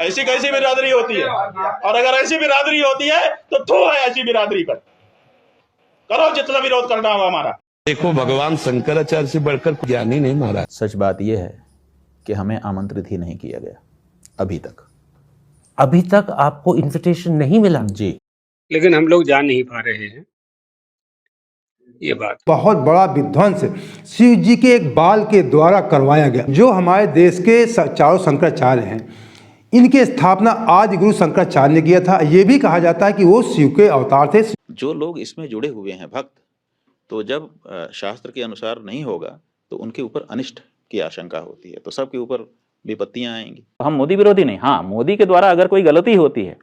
ऐसी कैसी बिरादरी होती है? और अगर ऐसी बिरादरी होती है तो थू है ऐसी बिरादरी पर। करो जितना विरोध करना हो हमारा। देखो, भगवान शंकराचार्य से बढ़कर ज्ञानी नहीं महाराज। सच बात यह है कि हमें आमंत्रित ही नहीं किया गया अभी तक। अभी तक आपको इनविटेशन नहीं मिला? जी, लेकिन हम लोग जा नहीं पा रहे हैं, ये बात। बहुत बड़ा विध्वंस शिव जी के एक बाल के द्वारा करवाया गया। जो हमारे देश के चारों शंकराचार्य हैं, इनकी स्थापना आदि गुरु शंकराचार्य ने किया था। ये भी कहा जाता है कि वो शिव के अवतार थे। जो लोग इसमें जुड़े हुए हैं भक्त, तो जब शास्त्र के अनुसार नहीं होगा तो उनके ऊपर अनिष्ट की आशंका होती है, तो सबके ऊपर विपत्तियां आएंगी। हम मोदी विरोधी नहीं, हाँ मोदी के द्वारा अगर कोई गलती होती है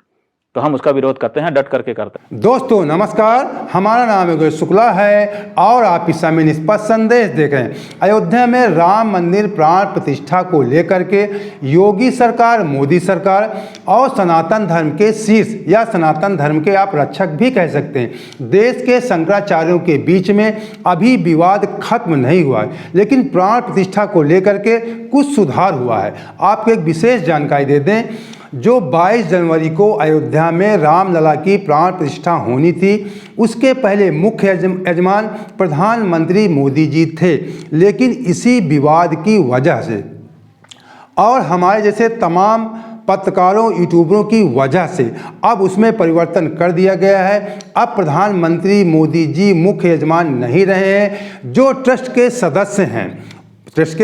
तो हम उसका विरोध करते हैं, डट करके करते हैं। दोस्तों नमस्कार, हमारा नाम है शुक्ला है और आप इस समय निष्पक्ष संदेश देख रहे हैं। अयोध्या में राम मंदिर प्राण प्रतिष्ठा को लेकर के योगी सरकार, मोदी सरकार और सनातन धर्म के शीर्ष या सनातन धर्म के आप रक्षक भी कह सकते हैं, देश के शंकराचार्यों के बीच में अभी विवाद खत्म नहीं हुआ है, लेकिन प्राण प्रतिष्ठा को लेकर के कुछ सुधार हुआ है। आपको एक विशेष जानकारी दे दें, जो 22 जनवरी को अयोध्या में रामलला की प्राण प्रतिष्ठा होनी थी, उसके पहले मुख्य यजमान प्रधानमंत्री मोदी जी थे, लेकिन इसी विवाद की वजह से और हमारे जैसे तमाम पत्रकारों, यूट्यूबरों की वजह से अब उसमें परिवर्तन कर दिया गया है। अब प्रधानमंत्री मोदी जी मुख्य यजमान नहीं रहे हैं। जो ट्रस्ट के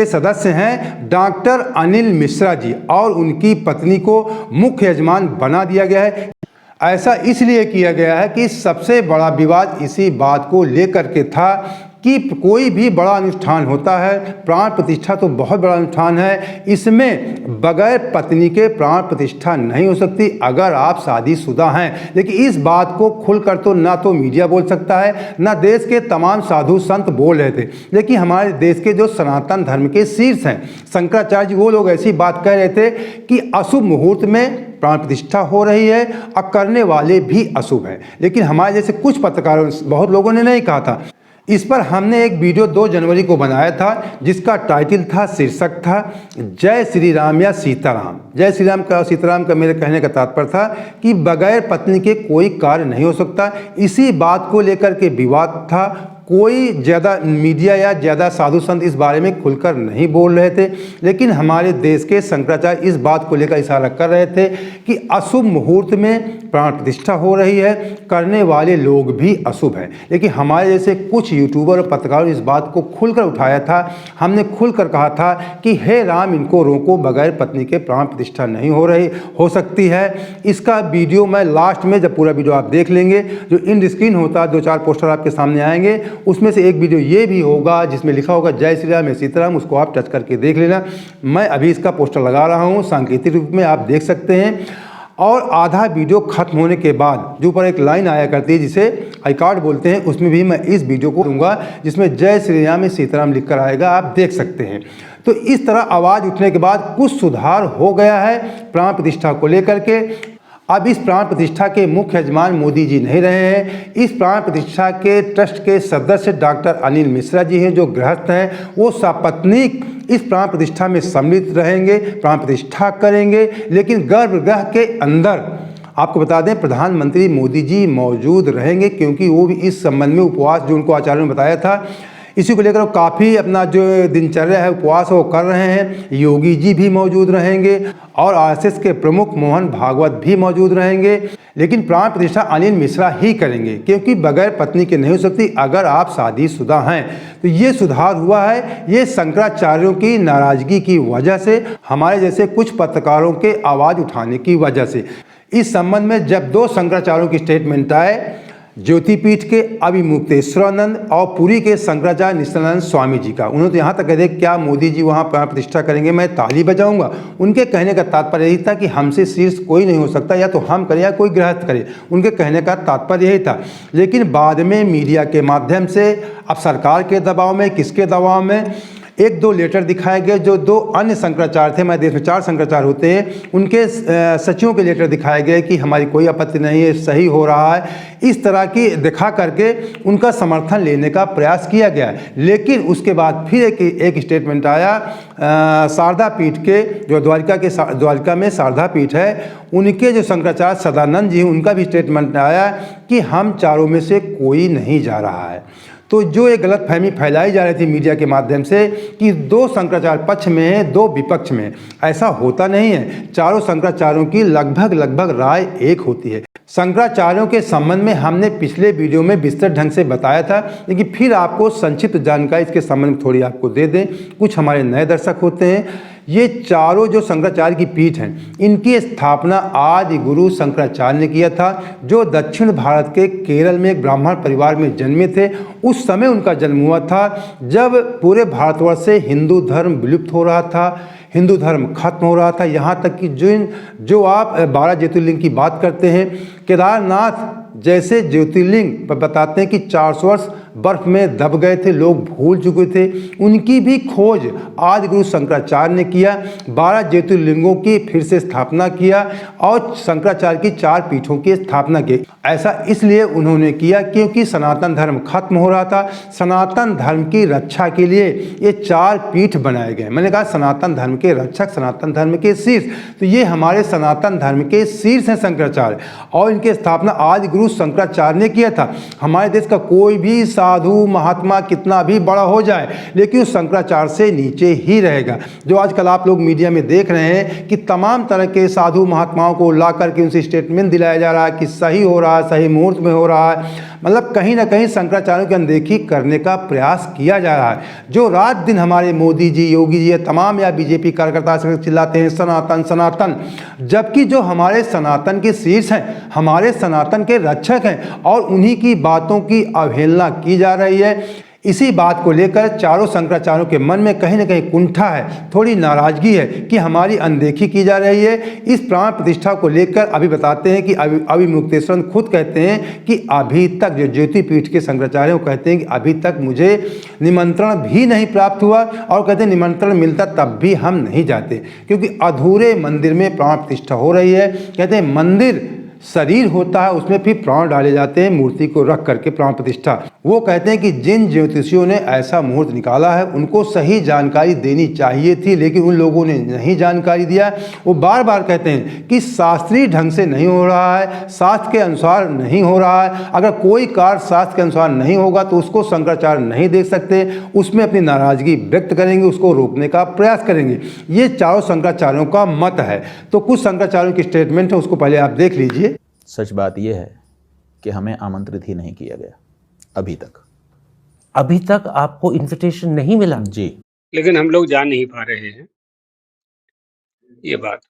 सदस्य हैं डॉक्टर अनिल मिश्रा जी और उनकी पत्नी को मुख्य यजमान बना दिया गया है। ऐसा इसलिए किया गया है कि सबसे बड़ा विवाद इसी बात को लेकर के था कि कोई भी बड़ा अनुष्ठान होता है, प्राण प्रतिष्ठा तो बहुत बड़ा अनुष्ठान है, इसमें बगैर पत्नी के प्राण प्रतिष्ठा नहीं हो सकती अगर आप शादीशुदा हैं। लेकिन इस बात को खुलकर तो ना तो मीडिया बोल सकता है, ना देश के तमाम साधु संत बोल रहे थे। लेकिन हमारे देश के जो सनातन धर्म के शीर्ष हैं शंकराचार्य जी, वो लोग ऐसी बात कह रहे थे कि अशुभ मुहूर्त में प्राण प्रतिष्ठा हो रही है और करने वाले भी अशुभ हैं। लेकिन हमारे जैसे कुछ पत्रकारों, बहुत लोगों ने नहीं कहा था। इस पर हमने एक वीडियो 2 जनवरी को बनाया था, जिसका टाइटल था, शीर्षक था जय श्री राम या सीताराम। जय श्री राम का सीताराम का मेरे कहने का तात्पर्य था कि बगैर पत्नी के कोई कार्य नहीं हो सकता। इसी बात को लेकर के विवाद था। कोई ज़्यादा मीडिया या ज़्यादा साधु संत इस बारे में खुलकर नहीं बोल रहे थे, लेकिन हमारे देश के शंकराचार्य इस बात को लेकर इशारा कर रहे थे कि अशुभ मुहूर्त में प्राण प्रतिष्ठा हो रही है, करने वाले लोग भी अशुभ हैं। लेकिन हमारे जैसे कुछ यूट्यूबर और पत्रकारों ने इस बात को खुलकर उठाया था। हमने खुलकर कहा था कि हे राम, इनको रोको, बगैर पत्नी के प्राण प्रतिष्ठा नहीं हो सकती है। इसका वीडियो मैं लास्ट में, जब पूरा वीडियो आप देख लेंगे, जो इंड स्क्रीन होता है 2-4 पोस्टर आपके सामने आएंगे, उसमें से एक वीडियो ये भी होगा जिसमें लिखा होगा जय श्री राम या सीताराम, उसको आप टच करके देख लेना। मैं अभी इसका पोस्टर लगा रहा हूँ, सांकेतिक रूप में आप देख सकते हैं। और आधा वीडियो खत्म होने के बाद जो ऊपर एक लाइन आया करती है जिसे आई कार्ड बोलते हैं, उसमें भी मैं इस वीडियो को दूंगा जिसमें जय श्री राम या सीताराम लिखकर आएगा, आप देख सकते हैं। तो इस तरह आवाज़ उठने के बाद कुछ सुधार हो गया है प्राण प्रतिष्ठा को लेकर के। अब इस प्राण प्रतिष्ठा के मुख्य यजमान मोदी जी नहीं रहे हैं। इस प्राण प्रतिष्ठा के ट्रस्ट के सदस्य डॉक्टर अनिल मिश्रा जी हैं, जो गृहस्थ हैं। वो सपत्नीक इस प्राण प्रतिष्ठा में सम्मिलित रहेंगे, प्राण प्रतिष्ठा करेंगे। लेकिन गर्भगृह के अंदर आपको बता दें प्रधानमंत्री मोदी जी मौजूद रहेंगे, क्योंकि वो भी इस संबंध में उपवास, जो उनको आचार्यों ने बताया था, इसी को लेकर वो काफ़ी अपना जो दिनचर्या है, उपवास वो कर रहे हैं। योगी जी भी मौजूद रहेंगे और आरएसएस के प्रमुख मोहन भागवत भी मौजूद रहेंगे। लेकिन प्राण प्रतिष्ठा अनिल मिश्रा ही करेंगे, क्योंकि बगैर पत्नी के नहीं हो सकती अगर आप शादीशुदा हैं। तो ये सुधार हुआ है, ये शंकराचार्यों की नाराज़गी की वजह से, हमारे जैसे कुछ पत्रकारों के आवाज़ उठाने की वजह से। इस संबंध में जब 2 शंकराचार्यों की स्टेटमेंट आए, ज्योतिपीठ के अभिमुक्तेश्वरानंद और पुरी के शंकराचार्य निश्चलानंद स्वामी जी का, उन्होंने तो यहाँ तक कह दिया क्या मोदी जी वहाँ प्राण प्रतिष्ठा करेंगे, मैं ताली बजाऊंगा। उनके कहने का तात्पर्य यही था कि हमसे शीर्ष कोई नहीं हो सकता, या तो हम करें या कोई गृहस्थ करे। उनके कहने का तात्पर्य यही था। लेकिन बाद में मीडिया के माध्यम से, अब सरकार के दबाव में, किसके दबाव में, एक दो लेटर दिखाए गए जो दो अन्य शंकराचार्य थे, हमारे देश में 4 शंकराचार्य होते हैं, उनके सचिवों के लेटर दिखाए गए कि हमारी कोई आपत्ति नहीं है, सही हो रहा है, इस तरह की दिखा करके उनका समर्थन लेने का प्रयास किया गया। लेकिन उसके बाद फिर एक स्टेटमेंट आया शारदा पीठ के, जो द्वारिका में शारदा पीठ है, उनके जो शंकराचार्य सदानंद जी, उनका भी स्टेटमेंट आया कि हम चारों में से कोई नहीं जा रहा है। तो जो एक गलतफहमी फैलाई जा रही थी मीडिया के माध्यम से कि 2 शंकराचार्य पक्ष में है, 2 विपक्ष में, ऐसा होता नहीं है। चारों शंकराचार्यों की लगभग राय एक होती है। शंकराचार्यों के संबंध में हमने पिछले वीडियो में विस्तृत ढंग से बताया था, लेकिन फिर आपको संक्षिप्त जानकारी इसके संबंध में थोड़ी आपको दे दें। कुछ हमारे नए दर्शक होते हैं। ये चारों जो शंकराचार्य की पीठ हैं, इनकी स्थापना आदि गुरु शंकराचार्य ने किया था, जो दक्षिण भारत के केरल में एक ब्राह्मण परिवार में जन्मे थे। उस समय उनका जन्म हुआ था जब पूरे भारतवर्ष से हिंदू धर्म विलुप्त हो रहा था, हिंदू धर्म खत्म हो रहा था। यहाँ तक कि जो आप 12 ज्योतिर्लिंग की बात करते हैं, केदारनाथ जैसे ज्योतिर्लिंग पर बताते हैं कि 400 वर्ष बर्फ में दब गए थे, लोग भूल चुके थे, उनकी भी खोज आदि गुरु शंकराचार्य ने किया। 12 ज्योतिर्लिंगों की फिर से स्थापना किया और शंकराचार्य की 4 पीठों की स्थापना की। ऐसा इसलिए उन्होंने किया क्योंकि सनातन धर्म खत्म हो रहा था। सनातन धर्म की रक्षा के लिए ये 4 पीठ बनाए गए। मैंने कहा सनातन धर्म के रक्षक, सनातन धर्म के शीर्ष, तो ये हमारे सनातन धर्म के शीर्ष हैं शंकराचार्य, और इनकी स्थापना आदि गुरु शंकराचार्य ने किया था। हमारे देश का कोई भी साधु महात्मा कितना भी बड़ा हो जाए, लेकिन उस शंकराचार्य से नीचे ही रहेगा। जो आजकल आप लोग मीडिया में देख रहे हैं कि तमाम तरह के साधु महात्माओं को ला करके उनसे स्टेटमेंट दिलाया जा रहा है कि सही हो रहा है, सही मुहूर्त में हो रहा है, मतलब कहीं ना कहीं शंकराचार्यों की अनदेखी करने का प्रयास किया जा रहा है। जो रात दिन हमारे मोदी जी, योगी जी, तमाम या बीजेपी कार्यकर्ता से चिल्लाते हैं सनातन सनातन, जबकि जो हमारे सनातन के शीर्ष हैं, हमारे सनातन के रक्षक हैं, और उन्हीं की बातों की अवहेलना की जा रही है। इसी बात को लेकर चारों शंकराचार्यों के मन में कहीं ना कहीं कुंठा है, थोड़ी नाराजगी है कि हमारी अनदेखी की जा रही है। इस प्राण प्रतिष्ठा को लेकर अभी बताते हैं कि अभी मुक्तेश्वर खुद कहते हैं कि अभी तक, जो ज्योतिपीठ के शंकराचार्य वो कहते हैं कि अभी तक मुझे निमंत्रण भी नहीं प्राप्त हुआ, और कहते हैं निमंत्रण मिलता तब भी हम नहीं जाते, क्योंकि अधूरे मंदिर में प्राण प्रतिष्ठा हो रही है। कहते हैं मंदिर शरीर होता है, उसमें फिर प्राण डाले जाते हैं, मूर्ति को रख करके प्राण प्रतिष्ठा। वो कहते हैं कि जिन ज्योतिषियों ने ऐसा मुहूर्त निकाला है उनको सही जानकारी देनी चाहिए थी, लेकिन उन लोगों ने नहीं जानकारी दिया। वो बार बार कहते हैं कि शास्त्रीय ढंग से नहीं हो रहा है, शास्त्र के अनुसार नहीं हो रहा है। अगर कोई कार्य शास्त्र के अनुसार नहीं होगा तो उसको शंकराचार्य नहीं देख सकते, उसमें अपनी नाराजगी व्यक्त करेंगे, उसको रोकने का प्रयास करेंगे। ये चारों शंकराचार्यों का मत है। तो कुछ शंकराचार्यों की स्टेटमेंट है, उसको पहले आप देख लीजिए। सच बात यह है कि हमें आमंत्रित ही नहीं किया गया अभी तक। अभी तक आपको इनविटेशन नहीं मिला? जी, लेकिन हम लोग जा नहीं पा रहे हैं, ये बात।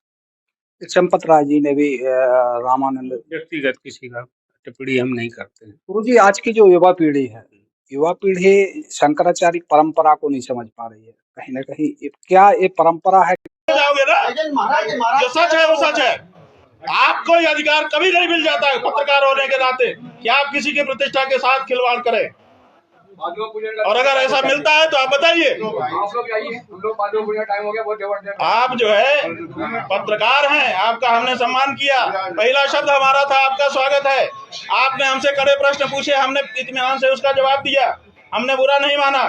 चंपत राय जी ने भी रामानंद, व्यक्तिगत किसी का टिप्पणी हम नहीं करते हैं। गुरु जी, आज की जो युवा पीढ़ी है, युवा पीढ़ी शंकराचार्य परंपरा को नहीं समझ पा रही है। कहीं ना कहीं क्या ये परंपरा है? जाओगे ना, जो सच है वो सच है। आपको ये अधिकार कभी नहीं मिल जाता है पत्रकार होने के नाते कि आप किसी की प्रतिष्ठा के साथ खिलवाड़ करें, और अगर ऐसा मिलता है तो आप बताइए। आप जो है पत्रकार हैं, आपका हमने सम्मान किया, पहला शब्द हमारा था आपका स्वागत है। आपने हमसे कड़े प्रश्न पूछे, हमने इत्मीनान से उसका जवाब दिया, हमने बुरा नहीं माना।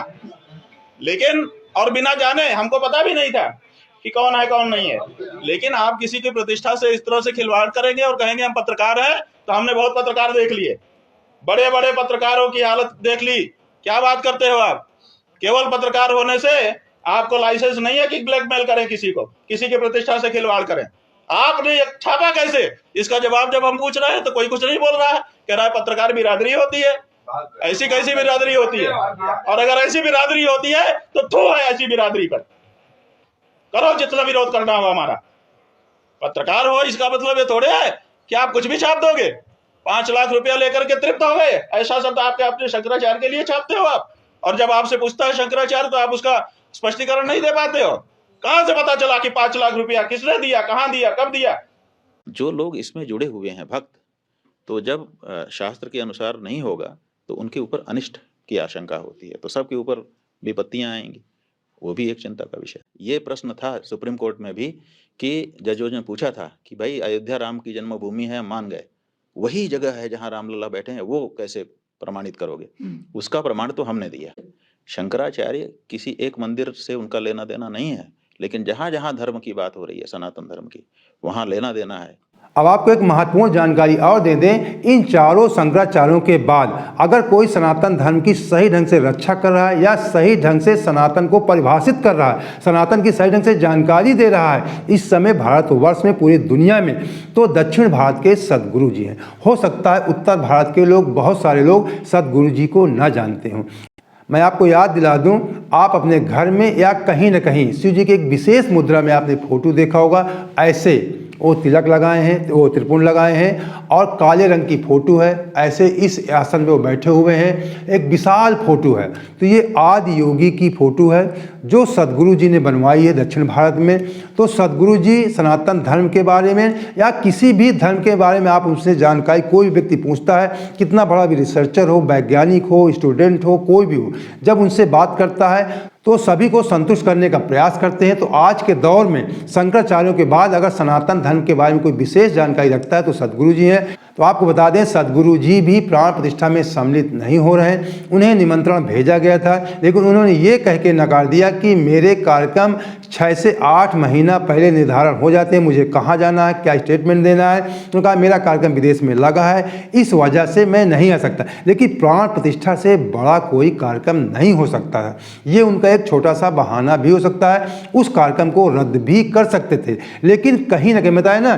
लेकिन और बिना जाने, हमको पता भी नहीं था कि कौन है कौन नहीं है, लेकिन आप किसी की प्रतिष्ठा से इस तरह से खिलवाड़ करेंगे और कहेंगे हम पत्रकार हैं। तो हमने बहुत पत्रकार देख लिए, बड़े बड़े पत्रकारों की हालत देख ली। क्या बात करते हो आप? केवल पत्रकार होने से आपको लाइसेंस नहीं है कि ब्लैकमेल करें किसी को, किसी की प्रतिष्ठा से खिलवाड़ करें। आपने छापा कैसे? इसका जवाब जब हम पूछ रहे हैं तो कोई कुछ नहीं बोल रहा है, कह रहा है पत्रकार बिरादरी होती है। ऐसी कैसी बिरादरी होती है? और अगर ऐसी बिरादरी होती है तो थू है ऐसी बिरादरी पर। करो जितना विरोध करना हो हमारा। पत्रकार हो इसका मतलब ये थोड़े है कि आप कुछ भी छाप दोगे। 5 लाख रुपया लेकर के तृप्त हो गए, ऐसा शब्द आपके अपने शंकराचार्य के लिए छापते हो आप, और जब आपसे पूछता है शंकराचार्य तो आप उसका स्पष्टीकरण नहीं दे पाते हो। कहां से पता चला कि 5 लाख रुपया किसने दिया, कहां दिया, कब दिया? जो लोग इसमें जुड़े हुए हैं भक्त, तो जब शास्त्र के अनुसार नहीं होगा तो उनके ऊपर अनिष्ट की आशंका होती है, तो सबके ऊपर विपत्तियां आएंगी। वो भी एक चिंता का विषय। ये प्रश्न था सुप्रीम कोर्ट में भी कि जजों ने पूछा था कि भाई अयोध्या राम की जन्मभूमि है, मान गए, वही जगह है जहां रामलला बैठे हैं, वो कैसे प्रमाणित करोगे? उसका प्रमाण तो हमने दिया। शंकराचार्य किसी एक मंदिर से उनका लेना देना नहीं है, लेकिन जहां जहां धर्म की बात हो रही है, सनातन धर्म की, वहां लेना देना है। अब आपको एक महत्वपूर्ण जानकारी और दे दें, इन चारों शंकराचार्यों के बाद अगर कोई सनातन धर्म की सही ढंग से रक्षा कर रहा है या सही ढंग से सनातन को परिभाषित कर रहा है, सनातन की सही ढंग से जानकारी दे रहा है इस समय भारतवर्ष में, पूरी दुनिया में, तो दक्षिण भारत के सद्गुरु जी हैं। हो सकता है उत्तर भारत के लोग, बहुत सारे लोग सद्गुरु जी को न जानते हों। मैं आपको याद दिला दूं, आप अपने घर में या कहीं न कहीं शिव जी के एक विशेष मुद्रा में आपने फोटो देखा होगा, ऐसे वो तिलक लगाए हैं, वो त्रिपुंड लगाए हैं और काले रंग की फोटो है, ऐसे इस आसन में वो बैठे हुए हैं, एक विशाल फोटो है। तो ये आदि योगी की फोटो है जो सद्गुरु जी ने बनवाई है दक्षिण भारत में। तो सद्गुरु जी सनातन धर्म के बारे में या किसी भी धर्म के बारे में आप उनसे जानकारी, कोई व्यक्ति पूछता है, कितना बड़ा भी रिसर्चर हो, वैज्ञानिक हो, स्टूडेंट हो, कोई भी हो, जब उनसे बात करता है तो सभी को संतुष्ट करने का प्रयास करते हैं। तो आज के दौर में शंकराचार्यों के बाद अगर सनातन धर्म के बारे में कोई विशेष जानकारी रखता है तो सद्गुरु जी हैं। तो आपको बता दें, सद्गुरु जी भी प्राण प्रतिष्ठा में सम्मिलित नहीं हो रहे हैं। उन्हें निमंत्रण भेजा गया था, लेकिन उन्होंने ये कह के नकार दिया कि मेरे कार्यक्रम 6 से 8 महीना पहले निर्धारण हो जाते हैं, मुझे कहाँ जाना है, क्या स्टेटमेंट देना है। उन्होंने कहा मेरा कार्यक्रम विदेश में लगा है, इस वजह से मैं नहीं आ सकता। लेकिन प्राण प्रतिष्ठा से बड़ा कोई कार्यक्रम नहीं हो सकता है। ये उनका एक छोटा सा बहाना भी हो सकता है, उस कार्यक्रम को रद्द भी कर सकते थे। लेकिन कहीं ना कहीं बताया ना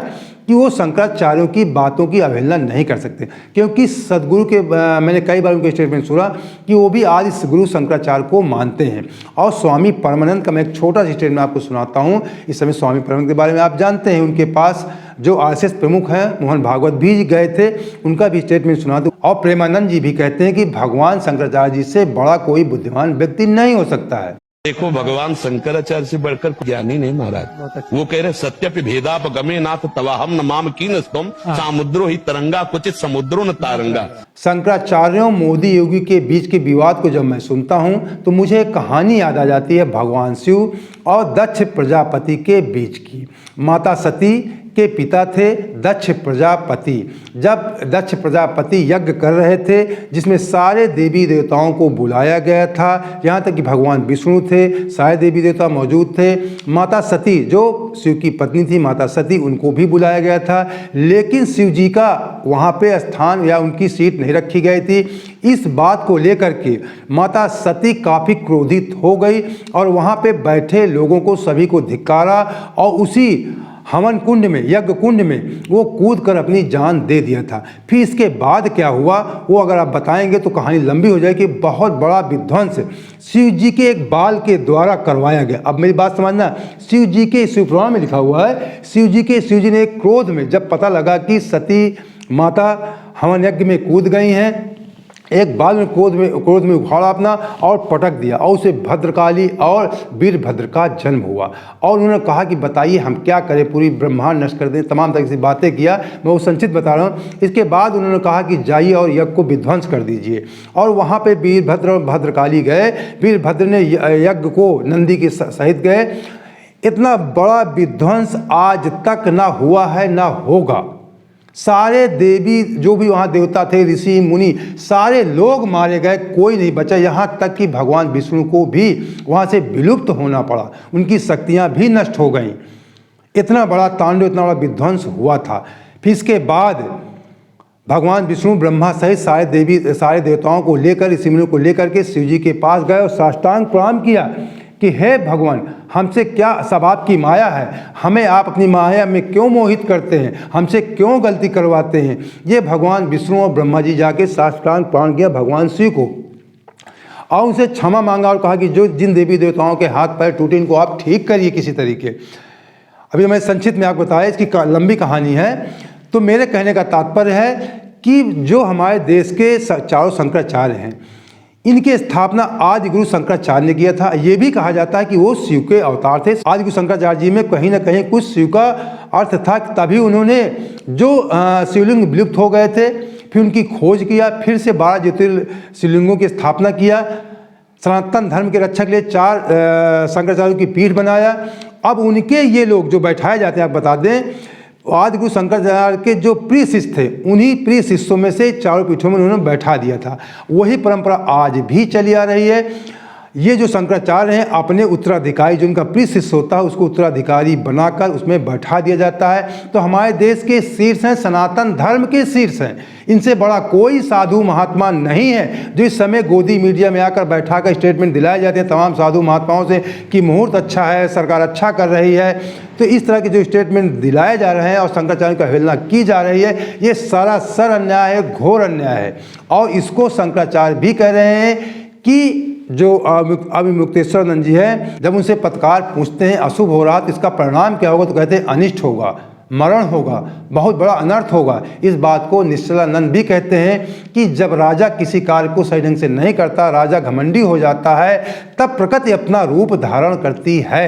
कि वो शंकराचार्यों की बातों की अवहेलना नहीं कर सकते, क्योंकि सद्गुरु के मैंने कई बार उनके स्टेटमेंट सुना कि वो भी आदि गुरु शंकराचार्य को मानते हैं। और स्वामी परमानंद का मैं एक छोटा सा स्टेटमेंट आपको सुनाता हूँ। इस समय स्वामी परमानंद के बारे में आप जानते हैं, उनके पास जो आरएसएस प्रमुख हैं मोहन भागवत भी गए थे, उनका भी स्टेटमेंट सुना दूँ। और प्रेमानंद जी भी कहते हैं कि भगवान शंकराचार्य जी से बड़ा कोई बुद्धिमान व्यक्ति नहीं हो सकता है। देखो, भगवान शंकराचार्य से बढ़कर ज्ञानी नहीं महाराज। वो कह रहे सत्यपि भेदाप गमे नाथ तवाहम न माम कीन स्तम सामुद्रो ही तरंगा कुचित समुद्रो न तारंगा। शंकराचार्यों मोदी योगी के बीच के विवाद को जब मैं सुनता हूं तो मुझे एक कहानी याद आ जाती है भगवान शिव और दक्ष प्रजापति के बीच की। माता सती के पिता थे दक्ष प्रजापति। जब दक्ष प्रजापति यज्ञ कर रहे थे जिसमें सारे देवी देवताओं को बुलाया गया था, यहाँ तक कि भगवान विष्णु थे, सारे देवी देवता मौजूद थे। माता सती जो शिव की पत्नी थी, माता सती, उनको भी बुलाया गया था, लेकिन शिव जी का वहाँ पे स्थान या उनकी सीट नहीं रखी गई थी। इस बात को लेकर के माता सती काफ़ी क्रोधित हो गई और वहाँ पे बैठे लोगों को सभी को धिक्कारा और उसी हवन कुंड में, यज्ञ कुंड में वो कूद कर अपनी जान दे दिया था। फिर इसके बाद क्या हुआ वो अगर आप बताएंगे तो कहानी लंबी हो जाएगी। बहुत बड़ा विध्वंस शिव जी के एक बाल के द्वारा करवाया गया। अब मेरी बात समझना, शिव जी के शिव पुराण में लिखा हुआ है, शिव जी ने एक क्रोध में जब पता लगा कि सती माता हवन यज्ञ में कूद गई हैं, एक बाल में क्रोध में उखाड़ा अपना और पटक दिया और उसे भद्रकाली और वीरभद्र का जन्म हुआ। और उन्होंने कहा कि बताइए हम क्या करें, पूरी ब्रह्मांड नष्ट कर दें, तमाम तरह की बातें किया। मैं वो संचित बता रहा हूँ। इसके बाद उन्होंने कहा कि जाइए और यज्ञ को विध्वंस कर दीजिए। और वहाँ पे वीरभद्र और भद्रकाली गए। वीरभद्र ने यज्ञ को नंदी के सहित गए। इतना बड़ा विध्वंस आज तक ना हुआ है ना होगा। सारे देवी जो भी वहाँ देवता थे, ऋषि मुनि, सारे लोग मारे गए, कोई नहीं बचा। यहाँ तक कि भगवान विष्णु को भी वहाँ से विलुप्त होना पड़ा, उनकी शक्तियाँ भी नष्ट हो गईं। इतना बड़ा तांडव, इतना बड़ा विध्वंस हुआ था। फिर इसके बाद भगवान विष्णु ब्रह्मा सहित सारे देवताओं को लेकर, ऋषि मुनियों को लेकर के शिव जी के पास गए और साष्टांग प्रणाम किया कि हे भगवान, हमसे क्या सब आपकी माया है, हमें आप अपनी माया में क्यों मोहित करते हैं, हमसे क्यों गलती करवाते हैं। ये भगवान विष्णु और ब्रह्मा जी जाके साष्टांग प्रणाम किया भगवान शिव को और उनसे क्षमा मांगा और कहा कि जो जिन देवी देवताओं के हाथ पैर टूटे इनको आप ठीक करिए किसी तरीके। अभी मैं संक्षिप्त में आपको बताया, इसकी लंबी कहानी है। तो मेरे कहने का तात्पर्य है कि जो हमारे देश के चारों शंकराचार्य हैं, इनकी स्थापना आदि गुरु शंकराचार्य ने किया था। ये भी कहा जाता है कि वो शिव के अवतार थे। आदि गुरु शंकराचार्य जी में कहीं ना कहीं कुछ शिव का अर्थ था, तभी उन्होंने जो शिवलिंग विलुप्त हो गए थे फिर उनकी खोज किया, फिर से 12 ज्योतिर्शिवलिंगों की स्थापना किया। सनातन धर्म के रक्षक के लिए 4 शंकराचार्यों की पीठ बनाया। अब उनके ये लोग जो बैठाए जाते हैं, आप बता दें, आदि गुरु शंकराचार्य के जो प्रिय शिष्य थे, उन्हीं प्रिय शिष्यों में से 4 पीठों में उन्होंने बैठा दिया था। वही परंपरा आज भी चली आ रही है। ये जो शंकराचार्य हैं, अपने उत्तराधिकारी, जो उनका प्रिय शिष्य होता है, उसको उत्तराधिकारी बनाकर उसमें बैठा दिया जाता है। तो हमारे देश के शीर्ष हैं, सनातन धर्म के शीर्ष हैं। इनसे बड़ा कोई साधु महात्मा नहीं है जो इस समय गोदी मीडिया में आकर बैठा कर स्टेटमेंट दिलाए जाते हैं तमाम साधु महात्माओं से कि मुहूर्त अच्छा है, सरकार अच्छा कर रही है। तो इस तरह के जो स्टेटमेंट दिलाए जा रहे हैं और शंकराचार्य की अवहेलना की जा रही है, ये सरासर अन्याय है, घोर अन्याय है। और इसको शंकराचार्य भी कह रहे हैं कि जो अभी मुक्तेश्वरानंद जी हैं, जब उनसे पत्रकार पूछते हैं अशुभ हो रहा तो इसका परिणाम क्या होगा, तो कहते हैं अनिष्ट होगा, मरण होगा, बहुत बड़ा अनर्थ होगा। इस बात को निश्चलानंद भी कहते हैं कि जब राजा किसी कार्य को सही ढंग से नहीं करता, राजा घमंडी हो जाता है, तब प्रकृति अपना रूप धारण करती है।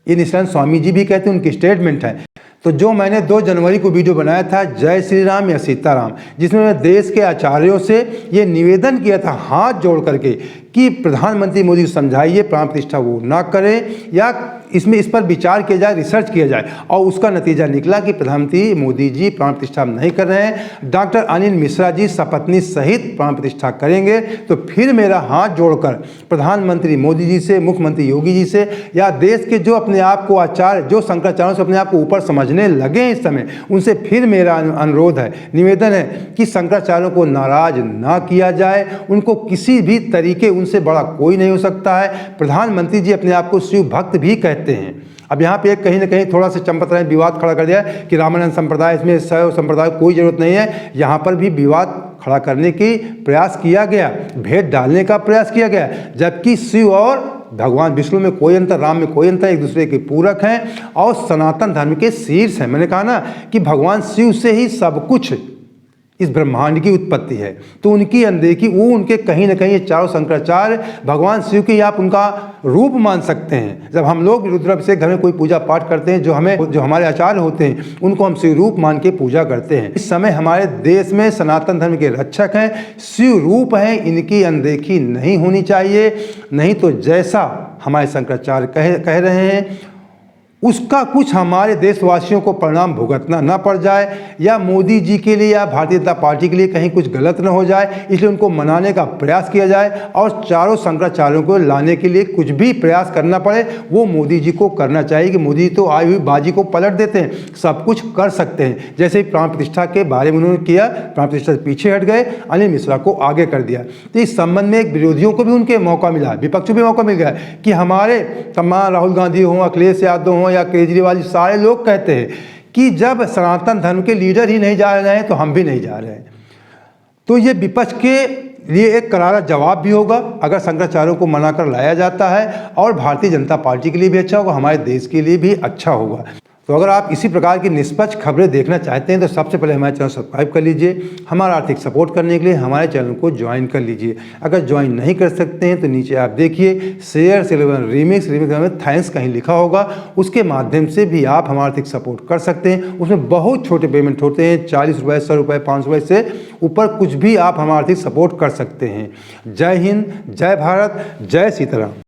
ये निश्चलानंद स्वामी जी भी कहते हैं, उनकी स्टेटमेंट है। तो जो मैंने 2 जनवरी को वीडियो बनाया था, जय श्री राम या सीताराम, जिसमें मैं देश के आचार्यों से ये निवेदन किया था हाथ जोड़ करके कि प्रधानमंत्री मोदी को समझाइए प्राण प्रतिष्ठा वो ना करें, या इस पर विचार किया जाए, रिसर्च किया जाए। और उसका नतीजा निकला कि प्रधानमंत्री मोदी जी प्राण प्रतिष्ठा नहीं कर रहे हैं। डॉक्टर अनिल मिश्रा जी सपत्नी सहित प्राण प्रतिष्ठा करेंगे। तो फिर मेरा हाथ जोड़कर प्रधानमंत्री मोदी जी से, मुख्यमंत्री योगी जी से, या देश के जो अपने आप को आचार्य, जो शंकराचार्यों से अपने आप को ऊपर समझने लगे हैं इस समय, उनसे फिर मेरा अनुरोध है, निवेदन है कि शंकराचार्यों को नाराज ना किया जाए। उनको किसी भी तरीके, उनसे बड़ा कोई नहीं हो सकता है। प्रधानमंत्री जी अपने आप को शिव भक्त भी कहते हैं। अब यहाँ पे कहीं ना कहीं थोड़ा सा चंपत राय विवाद खड़ा कर दिया कि रामानंद संप्रदाय, इसमें शैव संप्रदाय कोई ज़रूरत नहीं है। यहाँ पर भी विवाद खड़ा करने की प्रयास किया गया, भेद डालने का प्रयास किया गया, जबकि शिव और भगवान विष्णु में कोई अंतर, राम में कोई अंतर, एक दूसरे के पूरक हैं और सनातन धर्म के शीर्ष हैं। मैंने कहा ना कि भगवान शिव से ही सब कुछ इस ब्रह्मांड की उत्पत्ति है। तो उनकी अनदेखी, वो उनके कहीं ना कहीं ये 4 शंकराचार्य भगवान शिव की आप उनका रूप मान सकते हैं। जब हम लोग रुद्राभिषेक घर में कोई पूजा पाठ करते हैं, जो हमारे आचार्य होते हैं, उनको हम शिव रूप मान के पूजा करते हैं। इस समय हमारे देश में सनातन धर्म के रक्षक हैं, शिव रूप हैं, इनकी अनदेखी नहीं होनी चाहिए। नहीं तो जैसा हमारे शंकराचार्य कह रहे हैं, उसका कुछ हमारे देशवासियों को परिणाम भुगतना ना पड़ जाए, या मोदी जी के लिए या भारतीय जनता पार्टी के लिए कहीं कुछ गलत न हो जाए, इसलिए उनको मनाने का प्रयास किया जाए। और 4 शंकराचार्यों को लाने के लिए कुछ भी प्रयास करना पड़े, वो मोदी जी को करना चाहिए। कि मोदी जी तो आई हुई बाजी को पलट देते हैं, सब कुछ कर सकते हैं। जैसे प्राण प्रतिष्ठा के बारे में उन्होंने किया, प्राण प्रतिष्ठा से पीछे हट गए, अनिल मिश्रा को आगे कर दिया। तो इस संबंध में एक विरोधियों को भी उनके मौका मिला, विपक्ष को भी मौका मिल गया कि हमारे तमाम राहुल गांधी हों, अखिलेश यादव हों या केजरीवाल, सारे लोग कहते हैं कि जब सनातन धर्म के लीडर ही नहीं जा रहे हैं तो हम भी नहीं जा रहे हैं। तो ये विपक्ष के लिए एक करारा जवाब भी होगा अगर शंकराचार्यों को मना कर लाया जाता है, और भारतीय जनता पार्टी के लिए भी अच्छा होगा, हमारे देश के लिए भी अच्छा होगा। तो अगर आप इसी प्रकार की निष्पक्ष खबरें देखना चाहते हैं तो सबसे पहले हमारे चैनल सब्सक्राइब कर लीजिए। हमारा आर्थिक सपोर्ट करने के लिए हमारे चैनल को ज्वाइन कर लीजिए। अगर ज्वाइन नहीं कर सकते हैं तो नीचे आप देखिए शेयर सेलेवन रिमिक्स में थैंक्स कहीं लिखा होगा, उसके माध्यम से भी आप हमारा आर्थिक सपोर्ट कर सकते हैं। उसमें बहुत छोटे पेमेंट होते हैं, 40 रुपये, 100 रुपये, 500 रुपये से ऊपर कुछ भी आप हमारा आर्थिक सपोर्ट कर सकते हैं। जय हिंद, जय भारत, जय सीताराम।